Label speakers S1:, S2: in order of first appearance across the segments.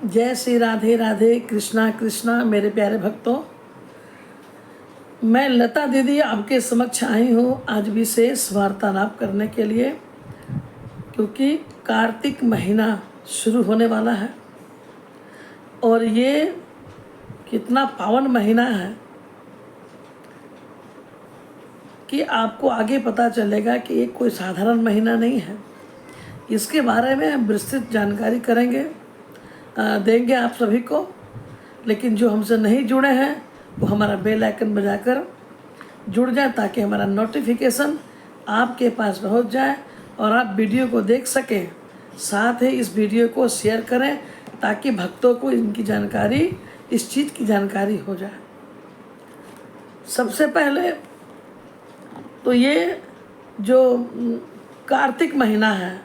S1: जय श्री राधे राधे, कृष्णा कृष्णा। मेरे प्यारे भक्तों, मैं लता दीदी आपके समक्ष आई हूँ आज विशेष वार्तालाप करने के लिए, क्योंकि कार्तिक महीना शुरू होने वाला है और ये कितना पावन महीना है कि आपको आगे पता चलेगा कि ये कोई साधारण महीना नहीं है। इसके बारे में हम विस्तृत जानकारी करेंगे, देंगे आप सभी को। लेकिन जो हमसे नहीं जुड़े हैं वो हमारा बेल आइकन बजाकर जुड़ जाए, ताकि हमारा नोटिफिकेशन आपके पास पहुंच जाए और आप वीडियो को देख सकें। साथ ही इस वीडियो को शेयर करें ताकि भक्तों को इनकी जानकारी, इस चीज़ की जानकारी हो जाए। सबसे पहले तो ये जो कार्तिक महीना है,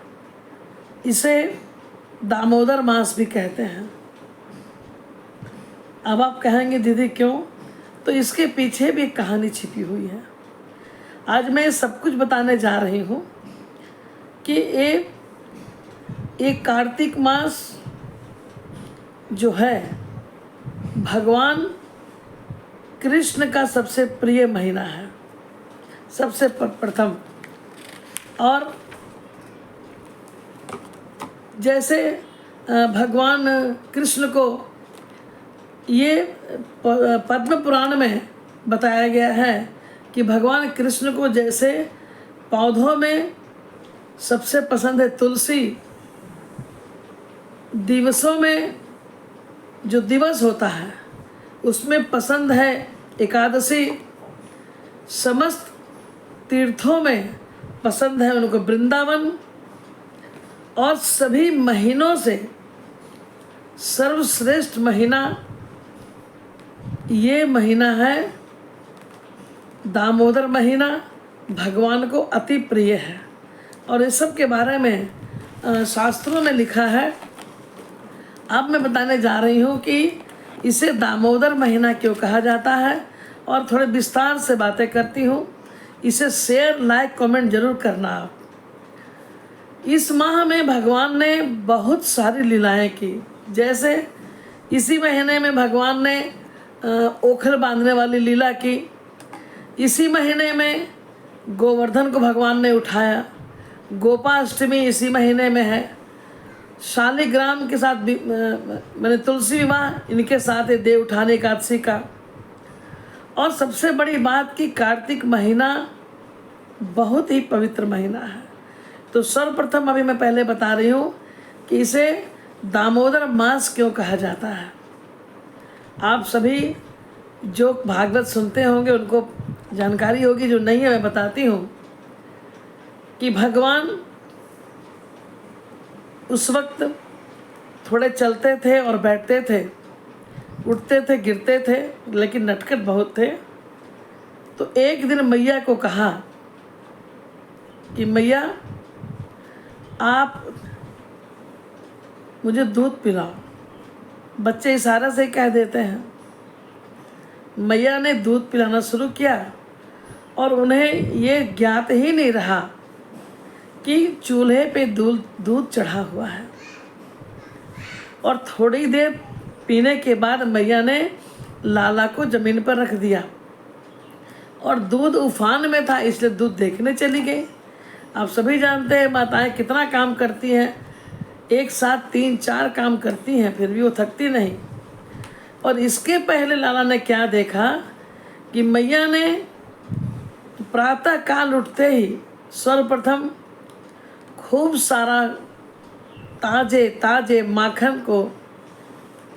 S1: इसे दामोदर मास भी कहते हैं। अब आप कहेंगे दीदी क्यों? तो इसके पीछे भी एक कहानी छिपी हुई है। आज मैं सब कुछ बताने जा रही हूँ कि एक कार्तिक मास जो है भगवान कृष्ण का सबसे प्रिय महीना है, सबसे प्रथम। और जैसे भगवान कृष्ण को ये पद्म पुराण में बताया गया है कि भगवान कृष्ण को जैसे पौधों में सबसे पसंद है तुलसी, दिवसों में जो दिवस होता है उसमें पसंद है एकादशी, समस्त तीर्थों में पसंद है उनको वृंदावन, और सभी महीनों से सर्वश्रेष्ठ महीना ये महीना है दामोदर महीना, भगवान को अति प्रिय है। और इस सब के बारे में शास्त्रों में लिखा है। अब मैं बताने जा रही हूँ कि इसे दामोदर महीना क्यों कहा जाता है, और थोड़े विस्तार से बातें करती हूँ। इसे शेयर, लाइक, कमेंट जरूर करना आप। इस माह में भगवान ने बहुत सारी लीलाएं की। जैसे इसी महीने में भगवान ने ओखल बांधने वाली लीला की। इसी महीने में गोवर्धन को भगवान ने उठाया। गोपाष्टमी इसी महीने में है। शालिग्राम के साथ मैंने तुलसी विवाह इनके साथ है, देव उठाने एकादशी का। और सबसे बड़ी बात कि कार्तिक महीना बहुत ही पवित्र महीना है। तो सर्वप्रथम अभी मैं पहले बता रही हूँ कि इसे दामोदर मास क्यों कहा जाता है। आप सभी जो भागवत सुनते होंगे उनको जानकारी होगी, जो नहीं है मैं बताती हूँ कि भगवान उस वक्त थोड़े चलते थे और बैठते थे, उठते थे, गिरते थे, लेकिन नटखट बहुत थे। तो एक दिन मैया को कहा कि मैया आप मुझे दूध पिलाओ। बच्चे इशारा से कह देते हैं। मैया ने दूध पिलाना शुरू किया और उन्हें ये ज्ञात ही नहीं रहा कि चूल्हे पे दूध चढ़ा हुआ है। और थोड़ी देर पीने के बाद मैया ने लाला को ज़मीन पर रख दिया और दूध उफान में था, इसलिए दूध देखने चली गई। आप सभी जानते हैं माताएं कितना काम करती हैं, एक साथ 3-4 काम करती हैं, फिर भी वो थकती नहीं। और इसके पहले लाला ने क्या देखा कि मैया ने प्रातः काल उठते ही सर्वप्रथम खूब सारा ताजे ताजे माखन को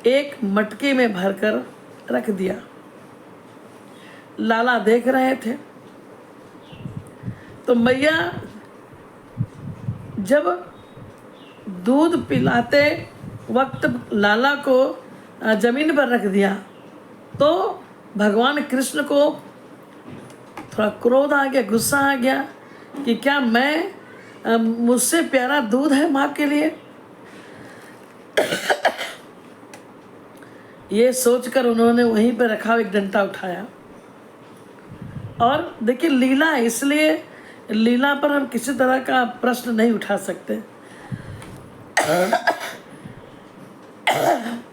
S1: एक मटके में भरकर रख दिया। लाला देख रहे थे। तो मैया जब दूध पिलाते वक्त लाला को ज़मीन पर रख दिया तो भगवान कृष्ण को थोड़ा क्रोध आ गया, गुस्सा आ गया कि क्या मैं मुझसे प्यारा दूध है माँ के लिए। ये सोचकर उन्होंने वहीं पर रखा एक डंडा उठाया। और देखिए लीला है, इसलिए लीला पर हम किसी तरह का प्रश्न नहीं उठा सकते।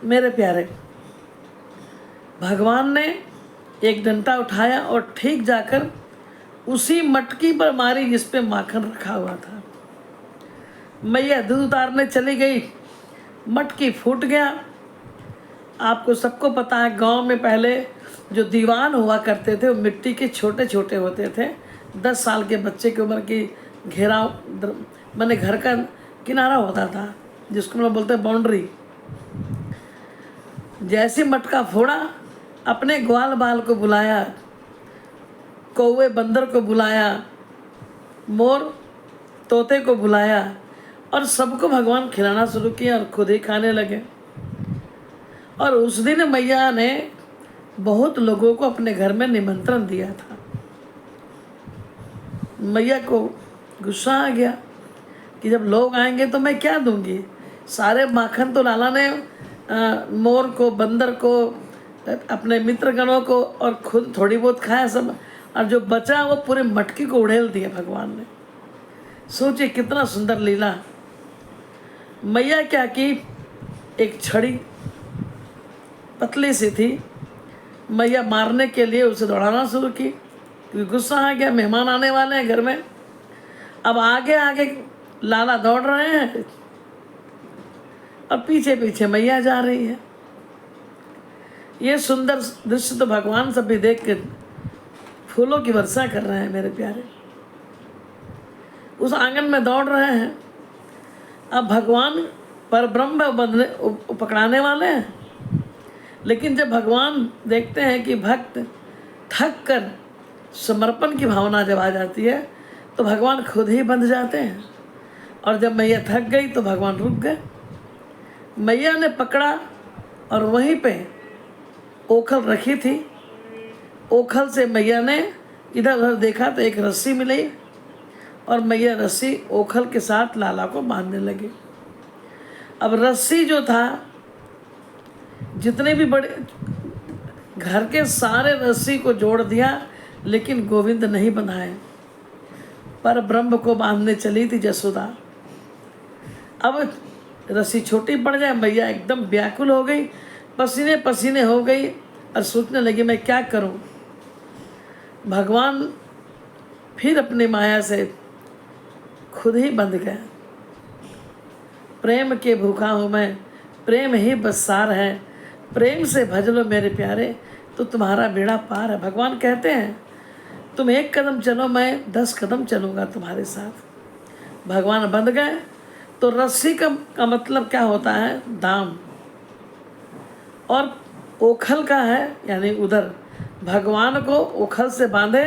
S1: मेरे प्यारे, भगवान ने एक डंडा उठाया और ठीक जाकर उसी मटकी पर मारी जिस पे माखन रखा हुआ था। मैया दूध उतारने चली गई, मटकी फूट गया। आपको सबको पता है, गांव में पहले जो दीवान हुआ करते थे वो मिट्टी के छोटे छोटे होते थे। 10 साल के बच्चे की उम्र की घेराव मैंने घर का किनारा होता था, जिसको हम बोलते हैं बाउंड्री। जैसे मटका फोड़ा, अपने ग्वाल बाल को बुलाया, कौवे बंदर को बुलाया, मोर तोते को बुलाया और सबको भगवान खिलाना शुरू किया और खुद ही खाने लगे। और उस दिन मैया ने बहुत लोगों को अपने घर में निमंत्रण दिया था। मैया को गुस्सा आ गया कि जब लोग आएंगे तो मैं क्या दूंगी। सारे माखन तो लाला ने मोर को, बंदर को, अपने मित्रगणों को और खुद थोड़ी बहुत खाया सब, और जो बचा वो पूरे मटकी को उड़ेल दिया भगवान ने। सोचिए कितना सुंदर लीला। मैया क्या की, एक छड़ी पतली सी थी, मैया मारने के लिए उसे दौड़ाना शुरू की क्योंकि गुस्सा आ गया, मेहमान आने वाले हैं घर में। अब आगे आगे लाला दौड़ रहे हैं और पीछे पीछे मैया जा रही है। ये सुंदर दृश्य तो भगवान सब भी देख के फूलों की वर्षा कर रहे हैं मेरे प्यारे। उस आंगन में दौड़ रहे हैं। अब भगवान पर ब्रह्म बंधने पकड़ाने वाले हैं, लेकिन जब भगवान देखते हैं कि भक्त थक कर समर्पण की भावना जब आ जाती है तो भगवान खुद ही बंध जाते हैं। और जब मैया थक गई तो भगवान रुक गए। मैया ने पकड़ा और वहीं पे ओखल रखी थी। ओखल से मैया ने इधर उधर देखा तो एक रस्सी मिली और मैया रस्सी ओखल के साथ लाला को बांधने लगी। अब रस्सी जो था, जितने भी बड़े घर के सारे रस्सी को जोड़ दिया, लेकिन गोविंद नहीं बंधाए। पर ब्रह्म को बांधने चली थी जसोदा। अब रस्सी छोटी पड़ जाए, मैया एकदम व्याकुल हो गई, पसीने पसीने हो गई और सोचने लगी मैं क्या करूं। भगवान फिर अपनी माया से खुद ही बंध गए। प्रेम के भूखा हूँ मैं, प्रेम ही बस सार है, प्रेम से भज लो मेरे प्यारे तो तुम्हारा बेड़ा पार है। भगवान कहते हैं तुम 1 कदम चलो, मैं 10 कदम चलूँगा तुम्हारे साथ। भगवान बंध गए। तो रस्सी का मतलब क्या होता है? दाम। और ओखल का है यानी उदर। भगवान को ओखल से बांधे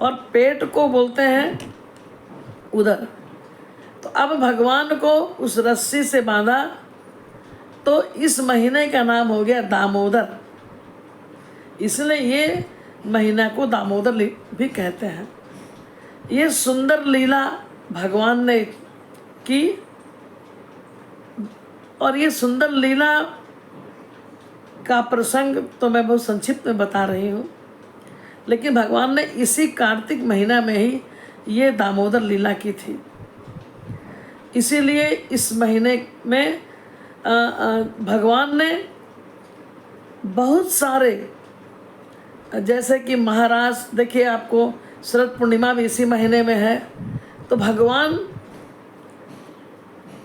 S1: और पेट को बोलते हैं उदर। तो अब भगवान को उस रस्सी से बांधा तो इस महीने का नाम हो गया दामोदर। इसलिए ये महीना को दामोदर भी कहते हैं। ये सुंदर लीला भगवान ने की और ये सुंदर लीला का प्रसंग तो मैं बहुत संक्षिप्त में बता रही हूँ, लेकिन भगवान ने इसी कार्तिक महीना में ही ये दामोदर लीला की थी। इसीलिए इस महीने में भगवान ने बहुत सारे, जैसे कि महाराष्ट्र देखिए, आपको शरद पूर्णिमा भी इसी महीने में है। तो भगवान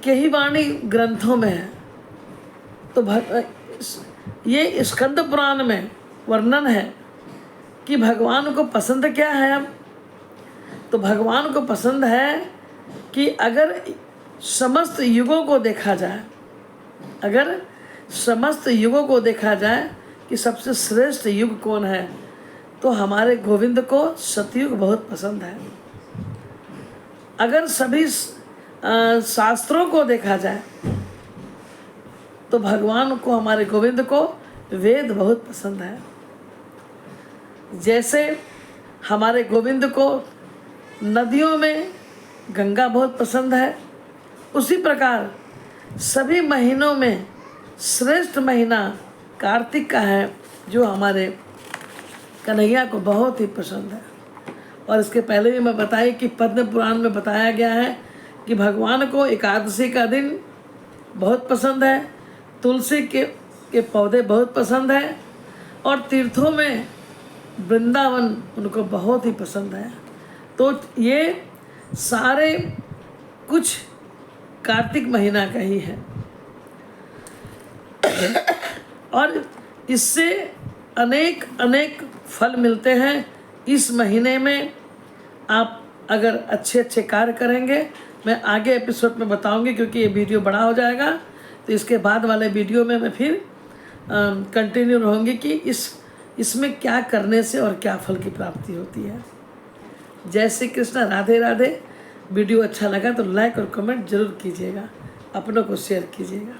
S1: के ही वाणी ग्रंथों में है। तो ये स्कंद पुराण में वर्णन है कि भगवान को पसंद क्या है। अब तो भगवान को पसंद है कि अगर समस्त युगों को देखा जाए, अगर समस्त युगों को देखा जाए कि सबसे श्रेष्ठ युग कौन है, तो हमारे गोविंद को सतयुग बहुत पसंद है। अगर सभी शास्त्रों को देखा जाए तो भगवान को, हमारे गोविंद को वेद बहुत पसंद है। जैसे हमारे गोविंद को नदियों में गंगा बहुत पसंद है, उसी प्रकार सभी महीनों में श्रेष्ठ महीना कार्तिक का है, जो हमारे कन्हैया को बहुत ही पसंद है। और इसके पहले भी मैं बताई कि पद्म पुराण में बताया गया है कि भगवान को एकादशी का दिन बहुत पसंद है, तुलसी के के पौधे बहुत पसंद है और तीर्थों में वृंदावन उनको बहुत ही पसंद है। तो ये सारे कुछ कार्तिक महीना का ही है और इससे अनेक अनेक फल मिलते हैं। इस महीने में आप अगर अच्छे अच्छे कार्य करेंगे, मैं आगे एपिसोड में बताऊंगी क्योंकि ये वीडियो बड़ा हो जाएगा, तो इसके बाद वाले वीडियो में मैं फिर कंटिन्यू रहूँगी कि इसमें क्या करने से और क्या फल की प्राप्ति होती है। जय श्री कृष्ण, राधे राधे। वीडियो अच्छा लगा तो लाइक और कमेंट जरूर कीजिएगा, अपनों को शेयर कीजिएगा।